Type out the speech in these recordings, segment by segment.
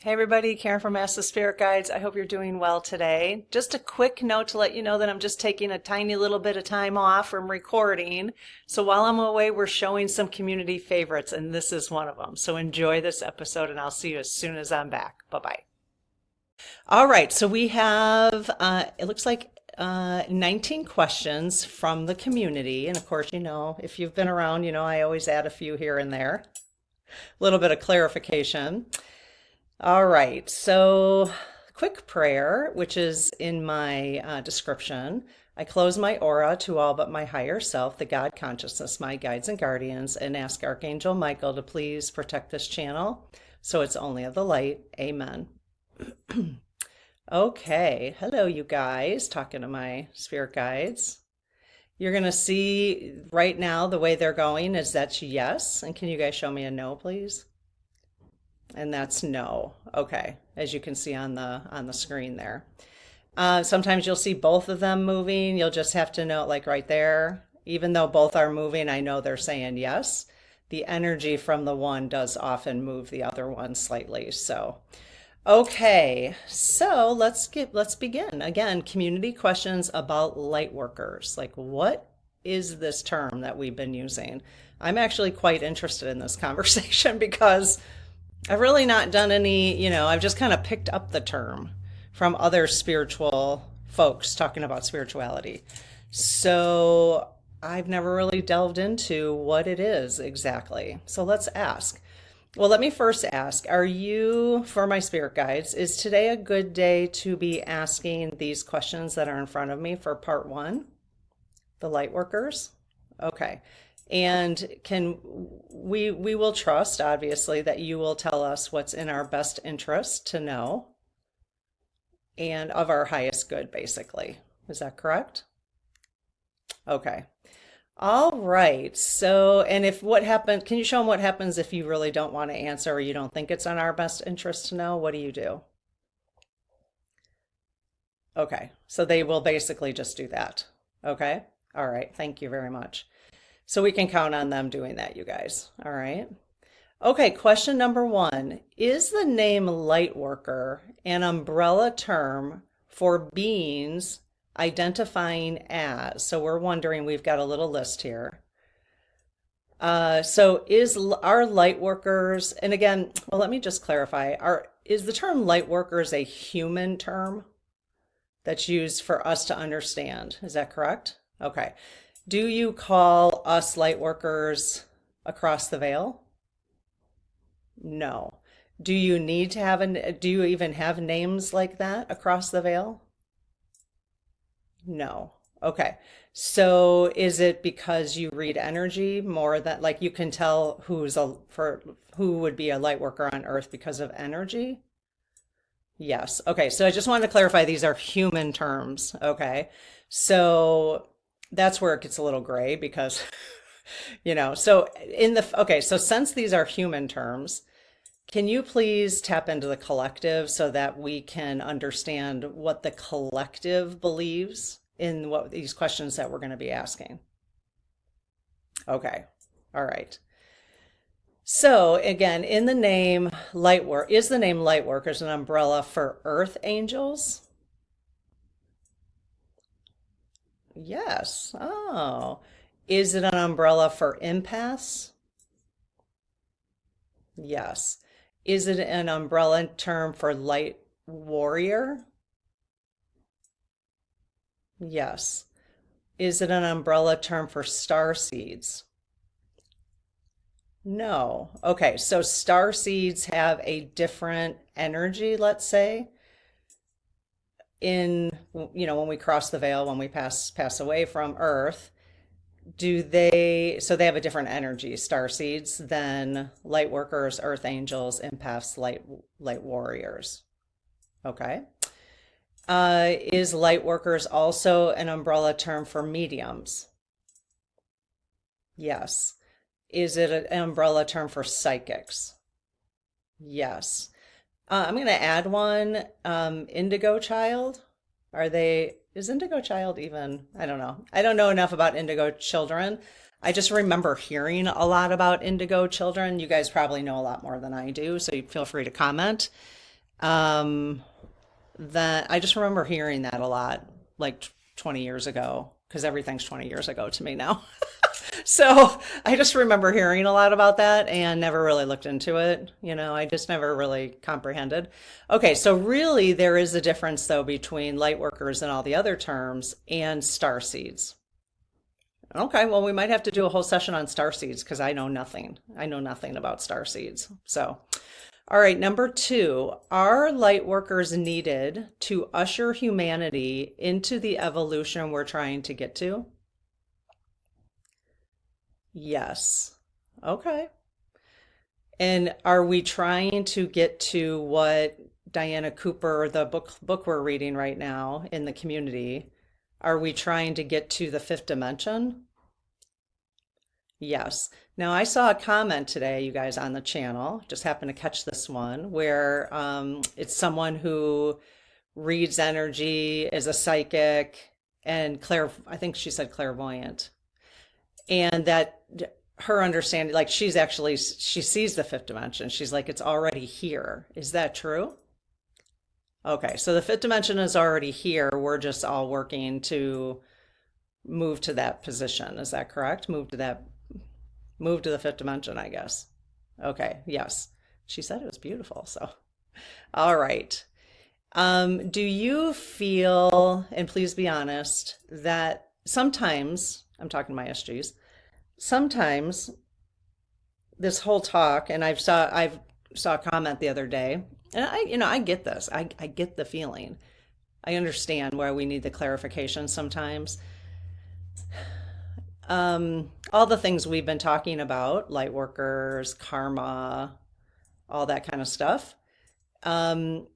Hey everybody, Karen from Master Spirit Guides. I hope you're doing well today. Just a quick note to let you know that I'm just taking a tiny little bit of time off from recording. So while I'm away, we're showing some community favorites, and this is one of them. So enjoy this episode, and I'll see you as soon as I'm back. Bye-bye. All right, so we have, it looks like 19 questions from the community. And of course, if you've been around, I always add a few here and there. A little bit of clarification. All right, so quick prayer, which is in my description. I close my aura to all but my higher self, the God consciousness, my guides and guardians, and ask Archangel Michael to please protect this channel so it's only of the light. Amen. Okay, hello you guys, talking to my spirit guides. You're going to see right now the way they're going is that's yes. And can you guys show me a no, please? And that's no. Okay, as you can see on the screen there. Sometimes you'll see both of them moving. You'll just have to know, like right there, even though both are moving, I know they're saying yes. The energy from the one does often move the other one slightly. So, okay, so let's begin. Again, community questions about light workers. Like, what is this term that we've been using? I'm actually quite interested in this conversation because I've really not done any, I've just kind of picked up the term from other spiritual folks talking about spirituality. So I've never really delved into what it is exactly. So let's ask. Well, let me first ask, for my spirit guides, is today a good day to be asking these questions that are in front of me for part one, the light workers? Okay. And we will trust, obviously, that you will tell us what's in our best interest to know and of our highest good, basically. Is that correct? Okay. All right. So, and can you show them what happens if you really don't want to answer or you don't think it's in our best interest to know? What do you do? Okay. So they will basically just do that. Okay. All right. Thank you very much. So we can count on them doing that, you guys. All right. Okay, question number one. Is the name Lightworker an umbrella term for beings identifying as? So we're wondering, we've got a little list here. So are Lightworkers, and again, well, let me just clarify, is the term Lightworkers a human term that's used for us to understand? Is that correct? Okay. Do you call us light workers across the veil? No. Do you need to do you even have names like that across the veil? No. Okay. So is it because you read energy more than, like, you can tell who would be a light worker on earth because of energy? Yes. Okay. So I just wanted to clarify these are human terms. Okay. So that's where it gets a little gray because, so so since these are human terms, can you please tap into the collective so that we can understand what the collective believes in what these questions that we're going to be asking? Okay. All right. So again, is the name Lightworkers an umbrella for earth angels? Yes. Oh. Is it an umbrella for empaths? Yes. Is it an umbrella term for light warrior? Yes. Is it an umbrella term for star seeds? No. Okay, so star seeds have a different energy, let's say, when we cross the veil, when we pass away from Earth. So they have a different energy, star seeds, than light workers, earth angels, empaths, light warriors. Okay. Is light workers also an umbrella term for mediums? Yes. Is it an umbrella term for psychics? Yes. I'm going to add one, indigo child. Is indigo child even, I don't know. I don't know enough about indigo children. I just remember hearing a lot about indigo children. You guys probably know a lot more than I do, so you feel free to comment. Um, that I just remember hearing that a lot, like 20 years ago, because everything's 20 years ago to me now. So I just remember hearing a lot about that and never really looked into it. I just never really comprehended. Okay, so really there is a difference though between light workers and all the other terms and star seeds. Okay, well, we might have to do a whole session on star seeds because I know nothing. I know nothing about star seeds. So, all right, number two, are light workers needed to usher humanity into the evolution we're trying to get to? Yes. Okay. And are we trying to get to what Diana Cooper, the book we're reading right now in the community, are we trying to get to the fifth dimension? Yes. Now I saw a comment today, you guys, on the channel. Just happened to catch this one where it's someone who reads energy, is a psychic, and I think she said clairvoyant, and that her understanding, like she sees the fifth dimension. She's like, it's already here. Is that true? Okay, so the fifth dimension is already here. We're just all working to move to that position. Is that correct? Move to the fifth dimension, I guess. Okay, yes. She said it was beautiful. So, all right. Do you feel, and please be honest, that sometimes, I'm talking to my SGs, sometimes this whole talk, and I've saw a comment the other day, and I get this. I get the feeling. I understand why we need the clarification sometimes. All the things we've been talking about, light workers, karma, all that kind of stuff. Um,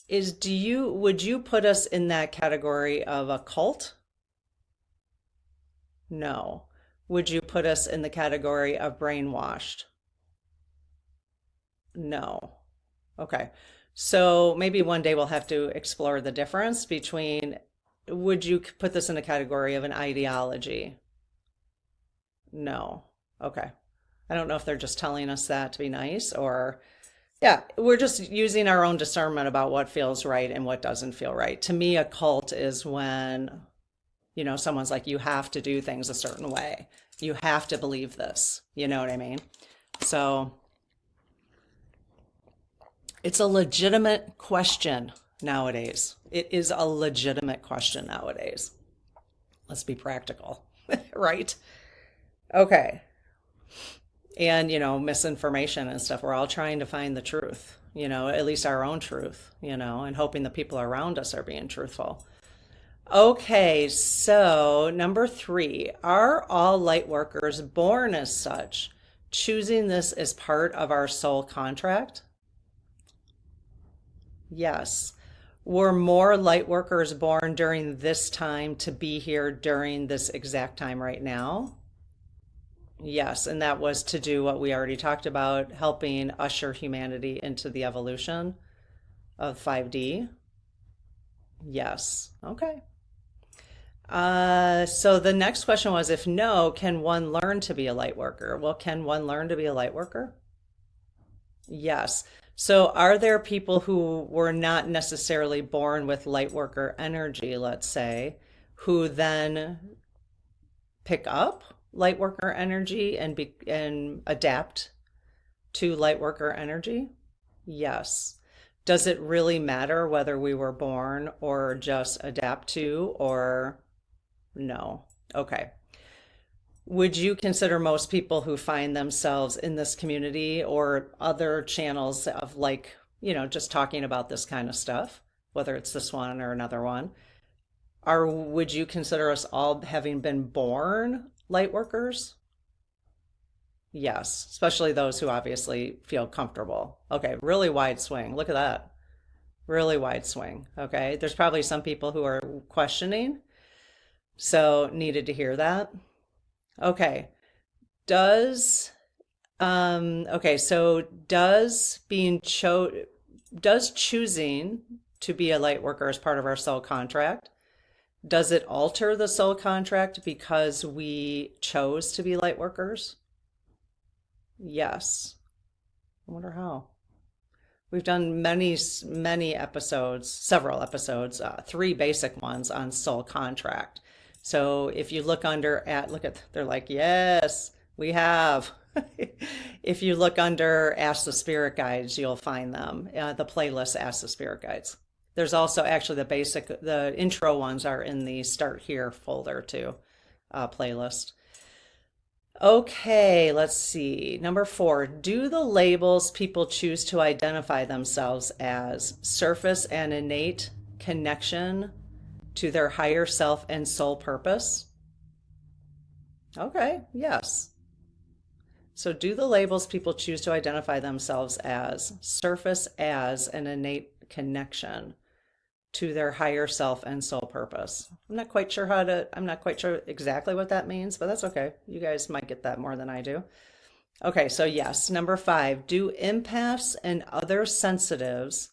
would you put us in that category of a cult? No. Would you put us in the category of brainwashed? No. Okay. So maybe one day we'll have to explore the difference between, would you put this in a category of an ideology? No. Okay. I don't know if they're just telling us that to be nice or, yeah, we're just using our own discernment about what feels right and what doesn't feel right. To me, a cult is when, someone's like, you have to do things a certain way. You have to believe this. You know what I mean? So it's a legitimate question nowadays. It is a legitimate question nowadays. Let's be practical, right? Okay. And, misinformation and stuff. We're all trying to find the truth, at least our own truth, and hoping the people around us are being truthful. Okay, so number three, are all light workers born as such, choosing this as part of our soul contract? Yes. Were more light workers born during this time to be here during this exact time right now? Yes, and that was to do what we already talked about, helping usher humanity into the evolution of 5D. Yes. Okay. So the next question was, if no, can one learn to be a light worker? Well, can one learn to be a light worker? Yes. So are there people who were not necessarily born with light worker energy, let's say, who then pick up light worker energy and adapt to light worker energy? Yes. Does it really matter whether we were born or just adapt to or no? Okay. Would you consider most people who find themselves in this community or other channels of like, just talking about this kind of stuff, whether it's this one or another one, would you consider us all having been born light workers? Yes, especially those who obviously feel comfortable. Okay, really wide swing. Look at that. Really wide swing. Okay, there's probably some people who are questioning, so needed to hear that. Okay, does okay, so does choosing to be a light worker as part of our soul contract, does it alter the soul contract because we chose to be light workers? Yes. I wonder how. We've done many episodes, several episodes, three basic ones on soul contract. So if you look under at, look at, they're like, yes, we have. If you look under Ask the Spirit Guides, you'll find them. The playlist Ask the Spirit Guides. There's also actually the intro ones are in the Start Here folder too, playlist. Okay, let's see. Number 4, do the labels people choose to identify themselves as surface and innate connection to their higher self and soul purpose? Okay, yes. So do the labels people choose to identify themselves as surface as an innate connection to their higher self and soul purpose? I'm not quite sure exactly what that means, but that's okay. You guys might get that more than I do. Okay, so yes. Number 5, do empaths and other sensitives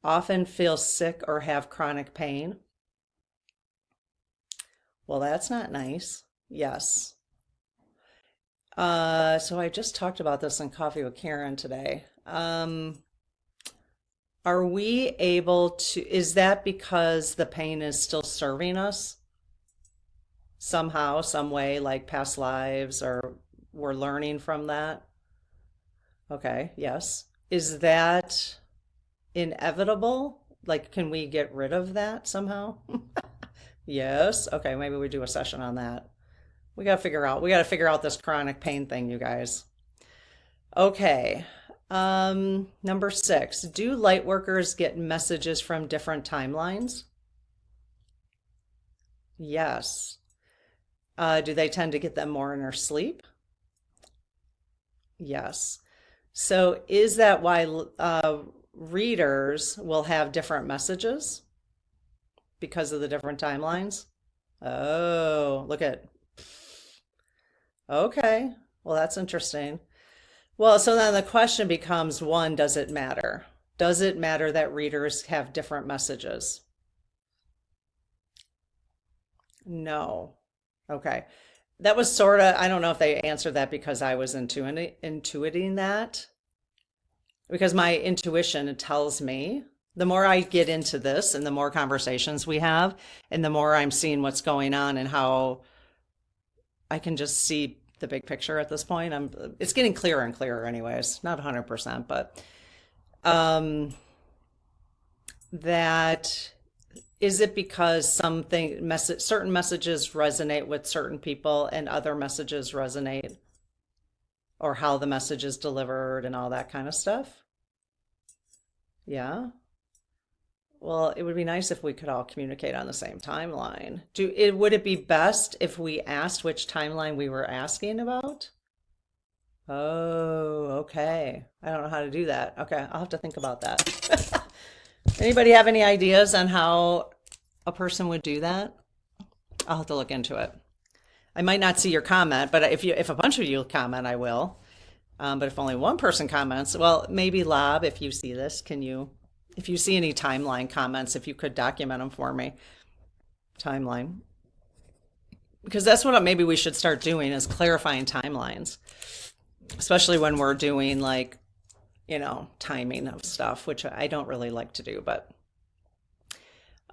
often feel sick or have chronic pain? Well, that's not nice. Yes. So I just talked about this in Coffee with Karen today. Are we able to, is that because the pain is still serving us somehow, some way, like past lives, or we're learning from that? Okay, yes. Is that inevitable? Like, can we get rid of that somehow? Yes. Okay, maybe we do a session on that. We got to figure out this chronic pain thing, you guys. Okay. Number 6, do light workers get messages from different timelines? Yes. Do they tend to get them more in their sleep? Yes. So is that why readers will have different messages because of the different timelines? Oh, look at, okay. Well, that's interesting. Well, so then the question becomes, one, does it matter? Does it matter that readers have different messages? No. Okay. That was sort of, I don't know if they answered that because I was intuiting that, because my intuition tells me the more I get into this and the more conversations we have, and the more I'm seeing what's going on and how I can just see the big picture at this point. It's getting clearer and clearer anyways, not 100%, but um that is it because certain messages resonate with certain people and other messages resonate, or how the message is delivered and all that kind of stuff? Yeah. Well, it would be nice if we could all communicate on the same timeline. Would it be best if we asked which timeline we were asking about? Oh, okay. I don't know how to do that. Okay, I'll have to think about that. Anybody have any ideas on how a person would do that? I'll have to look into it. I might not see your comment, but if a bunch of you comment, I will. But if only one person comments, well, maybe Lob, if you see this, if you see any timeline comments, if you could document them for me. Timeline. Because that's what maybe we should start doing, is clarifying timelines, especially when we're doing like, timing of stuff, which I don't really like to do, but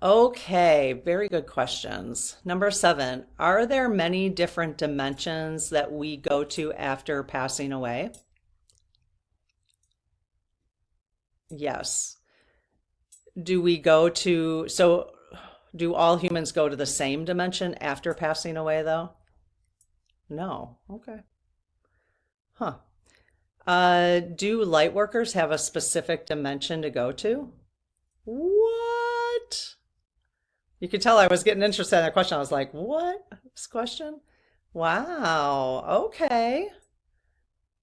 okay, very good questions. Number 7, are there many different dimensions that we go to after passing away? Yes. Do all humans go to the same dimension after passing away though? No. Okay. Huh. Do light workers have a specific dimension to go to? What? You could tell I was getting interested in that question. I was like, what? This question? Wow. Okay.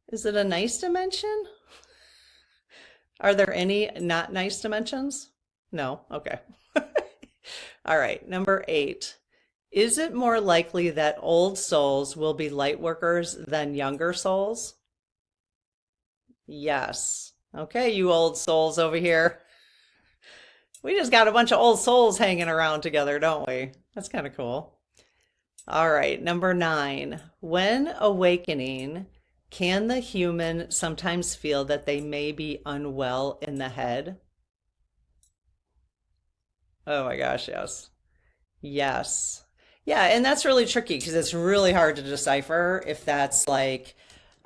Is it a nice dimension? Are there any not nice dimensions? No. Okay. All right. Number 8. Is it more likely that old souls will be light workers than younger souls? Yes. Okay, you old souls over here. We just got a bunch of old souls hanging around together, don't we? That's kind of cool. All right, number 9. When awakening, Can the human sometimes feel that they may be unwell in the head? Oh my gosh, yes. Yes. Yeah, and that's really tricky because it's really hard to decipher if that's like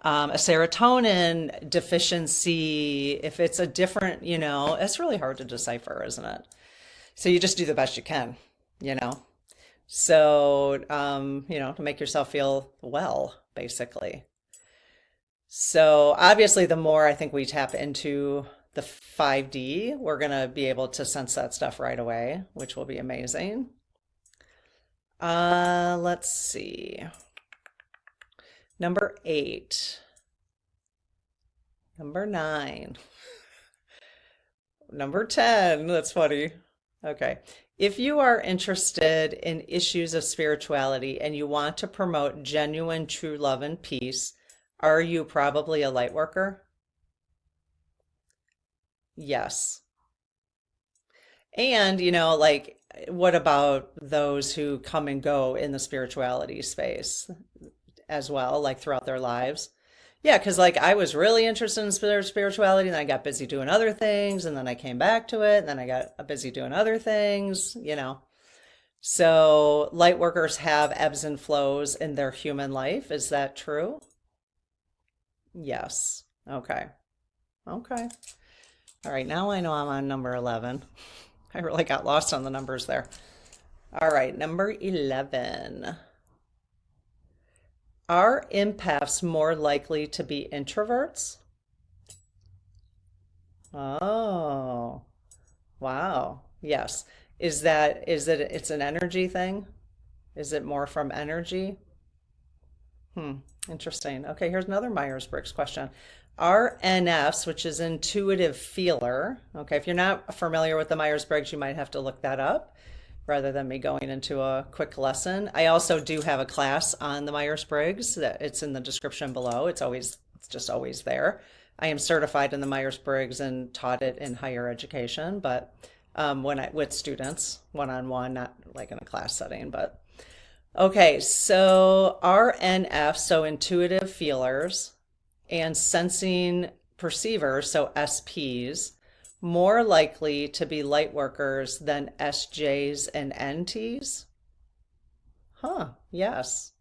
a serotonin deficiency, if it's a different, it's really hard to decipher, isn't it? So you just do the best you can, you know? So, to make yourself feel well, basically. So obviously, the more I think we tap into the 5D, we're going to be able to sense that stuff right away, which will be amazing. Let's see. Number 8. Number 9. Number 10. That's funny. Okay. If you are interested in issues of spirituality and you want to promote genuine true love and peace, are you probably a light worker? Yes. And, like, what about those who come and go in the spirituality space as well, like throughout their lives? Yeah, because like I was really interested in spirituality, and then I got busy doing other things, and then I came back to it, and then I got busy doing other things. So light workers have ebbs and flows in their human life. Is that true? Yes. Okay. Okay. All right, now I know I'm on number 11. I really got lost on the numbers there. All right, number 11. Are empaths more likely to be introverts? Oh, wow. Yes. It's an energy thing? Is it more from energy? Hmm, interesting. Okay, here's another Myers-Briggs question. Are NFs, which is intuitive feeler, okay, if you're not familiar with the Myers-Briggs, you might have to look that up rather than me going into a quick lesson. I also do have a class on the Myers-Briggs that it's in the description below. It's just always there. I am certified in the Myers-Briggs and taught it in higher education, but with students, one-on-one, not like in a class setting, but okay, so RNF, so intuitive feelers, and sensing perceivers, so SPs, more likely to be light workers than SJs and NTs? Huh, yes,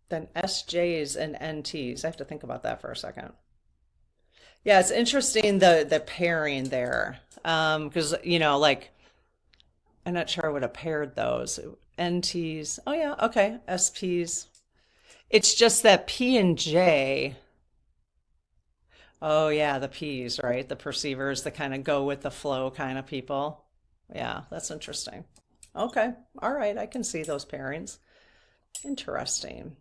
than SJs and NTs. I have to think about that for a second. Yeah, it's interesting the pairing there. Because like I'm not sure I would have paired those. NTs. Oh yeah, okay. SPs. It's just that P and J. Oh yeah, the P's, right? The perceivers, the kind of go with the flow kind of people. Yeah, that's interesting. Okay. All right, I can see those pairings. Interesting.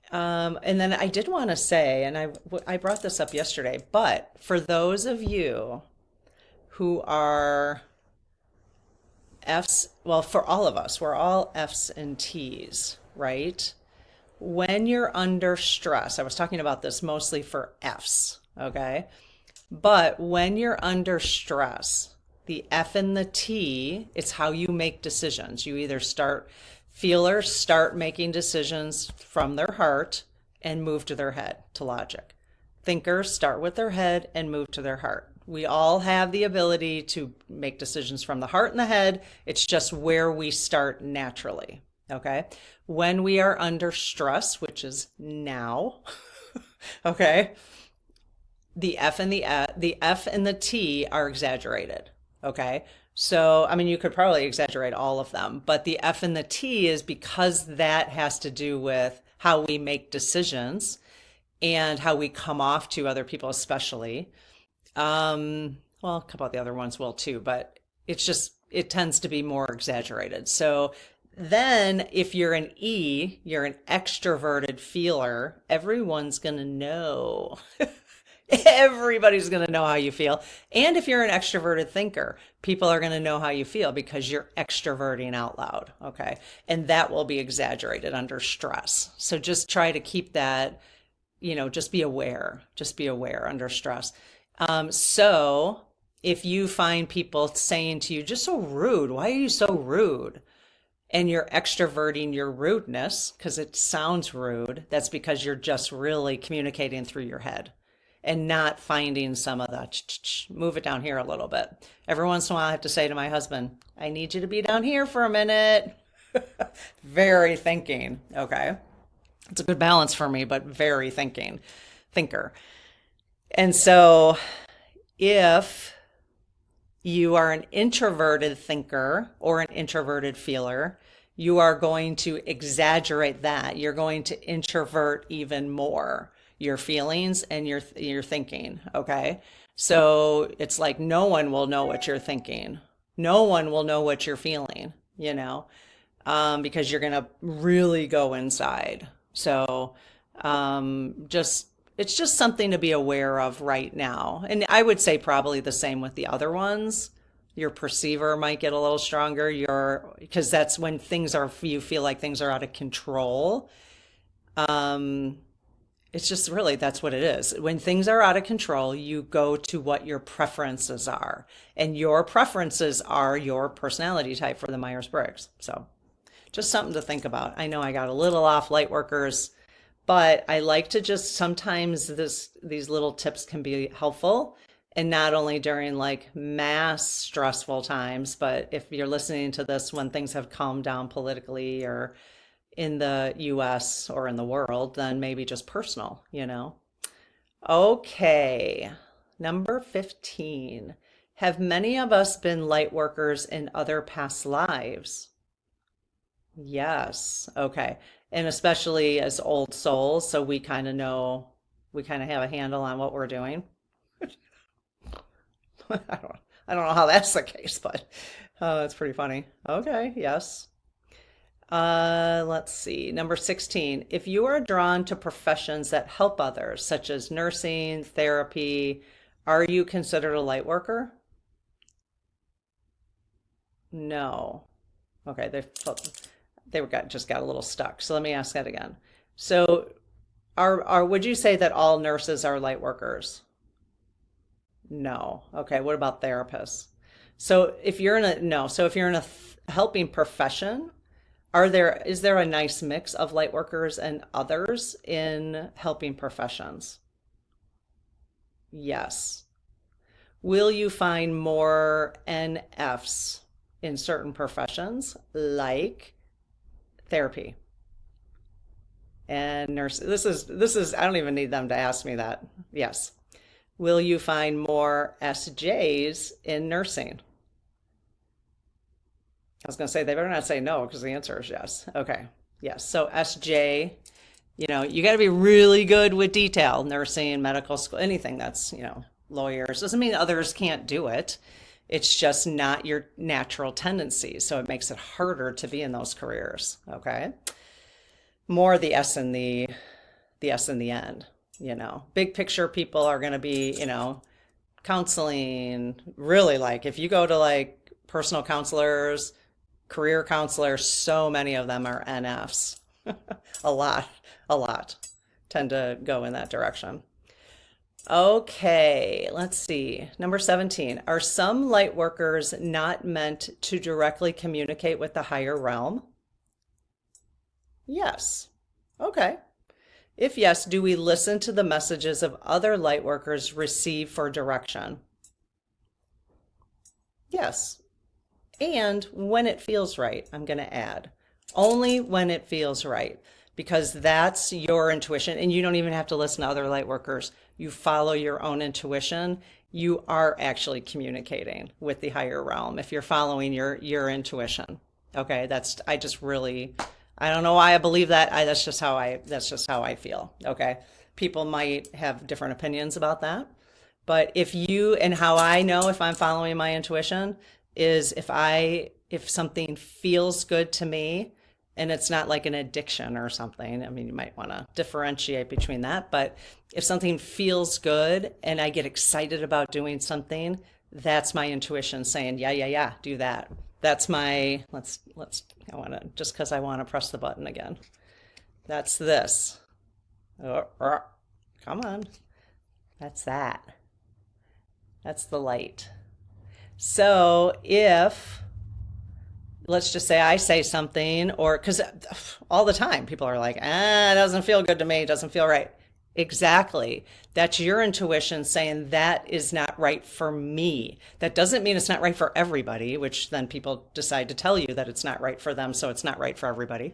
And then I did want to say, and I brought this up yesterday, but for those of you who are F's, well, for all of us, we're all F's and T's, right? When you're under stress, I was talking about this mostly for F's, okay? But when you're under stress, the F and the T, it's how you make decisions. You either feelers start making decisions from their heart and move to their head, to logic. Thinkers start with their head and move to their heart. We all have the ability to make decisions from the heart and the head. It's just where we start naturally. Okay. When we are under stress, which is now, okay, the F and the T are exaggerated. Okay. So, I mean, you could probably exaggerate all of them, but the F and the T is because that has to do with how we make decisions and how we come off to other people, especially. Well, a couple of the other ones will too, but it tends to be more exaggerated. So then if you're an E, you're an extroverted feeler, everyone's going to know. Everybody's going to know how you feel. And if you're an extroverted thinker, people are going to know how you feel because you're extroverting out loud. Okay. And that will be exaggerated under stress. So just try to keep that, just be aware. Just be aware under stress. So if you find people saying to you, just so rude, why are you so rude? and you're extroverting your rudeness because it sounds rude, that's because you're just really communicating through your head and not finding some of the move it down here a little bit. Every once in a while, I have to say to my husband, I need you to be down here for a minute. Very thinking. Okay. It's a good balance for me, but very thinker. And so if you are an introverted thinker or an introverted feeler, you are going to exaggerate that. You're going to introvert even more your feelings and your thinking, okay? So it's like no one will know what you're thinking. No one will know what you're feeling, because you're going to really go inside. So just it's just something to be aware of right now. And I would say probably the same with the other ones. Your perceiver might get a little stronger. Because that's when you feel like things are out of control. Um, it's just really, that's what it is. When things are out of control, you go to what your preferences are. And your preferences are your personality type for the Myers-Briggs. So just something to think about. I know I got a little off light workers, but I like to just sometimes these little tips can be helpful, and not only during like mass stressful times, but if you're listening to this when things have calmed down politically or in the US or in the world, then maybe just personal. Okay, number 15. Have many of us been light workers in other past lives? Yes. Okay. And especially as old souls, so we kind of know, we kind of have a handle on what we're doing. I don't, I don't know how that's the case, but that's pretty funny. Okay. Yes. Let's see. Number 16. If you are drawn to professions that help others, such as nursing, therapy, are you considered a light worker? No. Okay. Just got a little stuck. So let me ask that again. So would you say that all nurses are light workers? No. Okay, what about therapists? So if you're in a no, so if you're in a helping profession, is there a nice mix of light workers and others in helping professions? Yes. Will you find more NFs in certain professions like therapy and nurse? This is I don't even need them to ask me that. Yes. Will you find more SJs in nursing? I was going to say they better not say no because the answer is yes. Okay. Yes. So SJ, you got to be really good with detail, nursing, medical school, anything that's, lawyers. Doesn't mean others can't do it. It's just not your natural tendency. So it makes it harder to be in those careers. Okay. More the S in the end. Big picture people are going to be, counseling, really, like if you go to like personal counselors, career counselors, so many of them are NFs. A lot, a lot tend to go in that direction. Okay, let's see. Number 17. Are some light workers not meant to directly communicate with the higher realm? Yes. Okay. If yes, do we listen to the messages of other light workers receive for direction? Yes. And when it feels right, I'm going to add. Only when it feels right, because that's your intuition. And you don't even have to listen to other light workers. You follow your own intuition. You are actually communicating with the higher realm if you're following your intuition. Okay, I don't know why I believe that. That's just how I feel. Okay. People might have different opinions about that. But and how I know if I'm following my intuition is if something feels good to me and it's not like an addiction or something. I mean, you might want to differentiate between that, but if something feels good and I get excited about doing something, that's my intuition saying, yeah, yeah, yeah, do that. That's my, I want to, just because I want to press the button again. That's this. Come on. That's that. That's the light. So if let's just say I say something, or because all the time people are like, it doesn't feel good to me, it doesn't feel right. Exactly. That's your intuition saying that is not right for me. That doesn't mean it's not right for everybody, which then people decide to tell you that it's not right for them, so it's not right for everybody.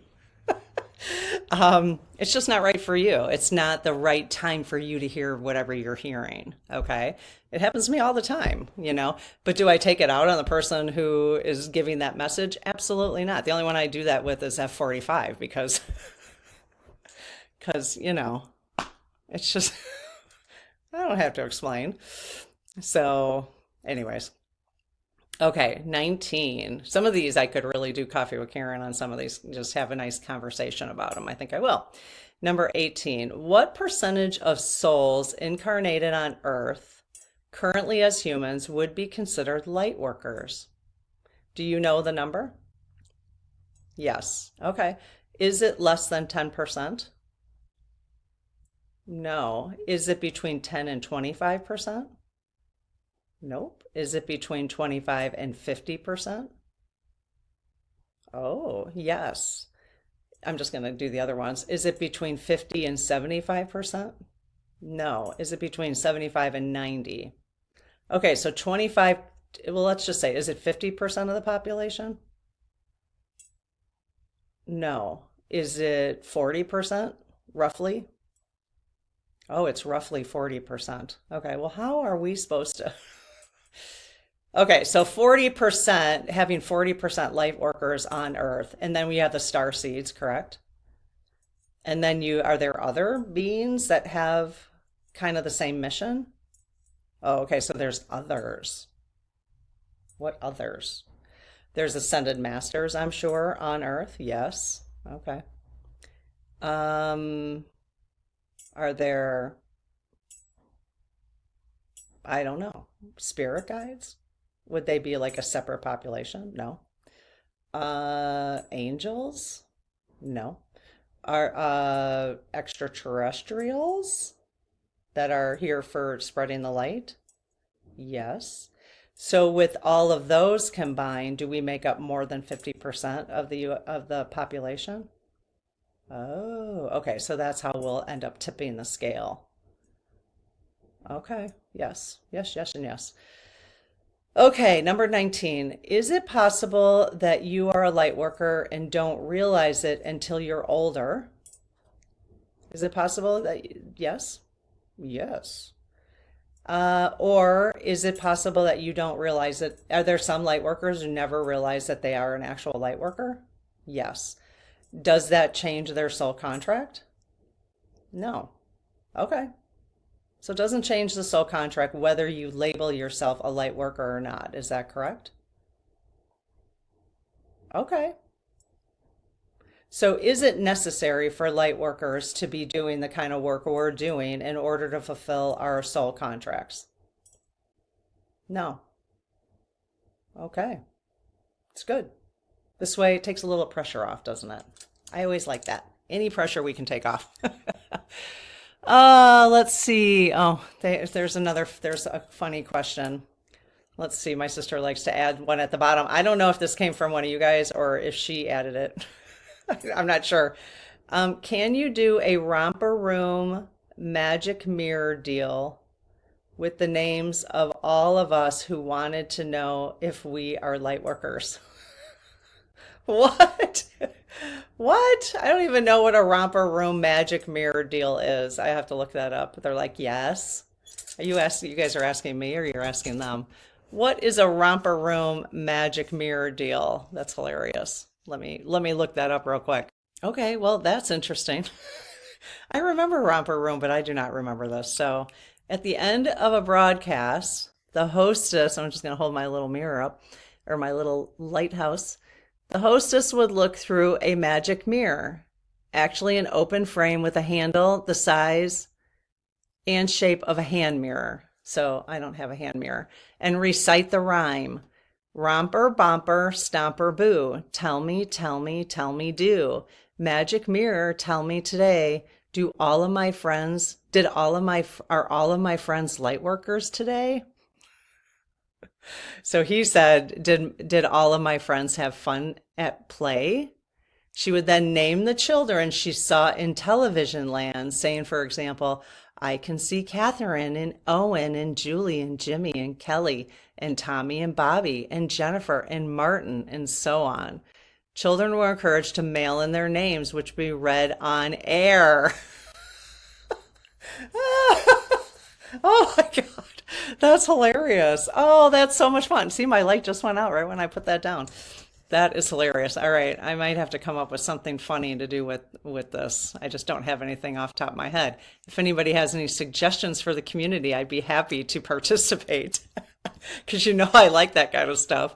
It's just not right for you. It's not the right time for you to hear whatever you're hearing. Okay. It happens to me all the time, you know. But do I take it out on the person who is giving that message? Absolutely not. The only one I do that with is F45 because, it's just, I don't have to explain. So, anyways. Okay, 19. Some of these I could really do coffee with Karen on some of these, just have a nice conversation about them. I think I will. Number 18. What percentage of souls incarnated on Earth currently as humans would be considered light workers? Do you know the number? Yes. Okay. Is it less than 10%? No. Is it between 10 and 25%? Nope. Is it between 25 and 50%? Oh, yes. I'm just going to do the other ones. Is it between 50 and 75%? No. Is it between 75 and 90? Okay, so 25, well, let's just say, is it 50% of the population? No. Is it 40%, roughly? Oh, it's roughly 40%. Okay, well, how are we supposed to? Okay, so 40%, having 40% light workers on Earth, and then we have the star seeds, correct? And then are there other beings that have kind of the same mission? Oh, okay, so there's others. What others? There's ascended masters, I'm sure, on Earth. Yes. Okay. Um, are there, I don't know, spirit guides? Would they be like a separate population? No. Angels? No. Are extraterrestrials that are here for spreading the light? Yes. So with all of those combined, do we make up more than 50% of the population? Oh, okay. So that's how we'll end up tipping the scale. Okay. Yes. Yes, yes, and yes. Okay, number 19. Is it possible that you are a light worker and don't realize it until you're older? Is it possible that, yes? Yes. Or is it possible that you don't realize it? Are there some light workers who never realize that they are an actual light worker? Yes. Does that change their soul contract? No. Okay. So it doesn't change the soul contract whether you label yourself a light worker or not. Is that correct? Okay. So is it necessary for light workers to be doing the kind of work we're doing in order to fulfill our soul contracts? No. Okay. It's good. This way it takes a little pressure off, doesn't it? I always like that. Any pressure we can take off. Let's see. Oh, there's a funny question. Let's see. My sister likes to add one at the bottom. I don't know if this came from one of you guys or if she added it. I'm not sure. Can you do a romper room magic mirror deal with the names of all of us who wanted to know if we are light workers? What? What? I don't even know what a romper room magic mirror deal is. I have to look that up. They're like, yes. You guys are asking me or you're asking them? What is a romper room magic mirror deal? That's hilarious. Let me look that up real quick. Okay, well, that's interesting. I remember romper room, but I do not remember this. So, at the end of a broadcast, the hostess, I'm just going to hold my little mirror up or my little lighthouse. The hostess would look through a magic mirror, actually an open frame with a handle the size and shape of a hand mirror. So I don't have a hand mirror. And recite the rhyme. Romper, bomper, stomper, boo. Tell me, tell me, tell me, do. Magic mirror, tell me today. Are all of my friends light workers today? So he said, did all of my friends have fun at play? She would then name the children she saw in television land, saying, for example, I can see Catherine and Owen and Julie and Jimmy and Kelly and Tommy and Bobby and Jennifer and Martin and so on. Children were encouraged to mail in their names, which would be read on air. Oh my God. That's hilarious. Oh, that's so much fun. See, my light just went out right when I put that down. That is hilarious. All right, I might have to come up with something funny to do with this. I just don't have anything off the top of my head. If anybody has any suggestions for the community, I'd be happy to participate because I like that kind of stuff.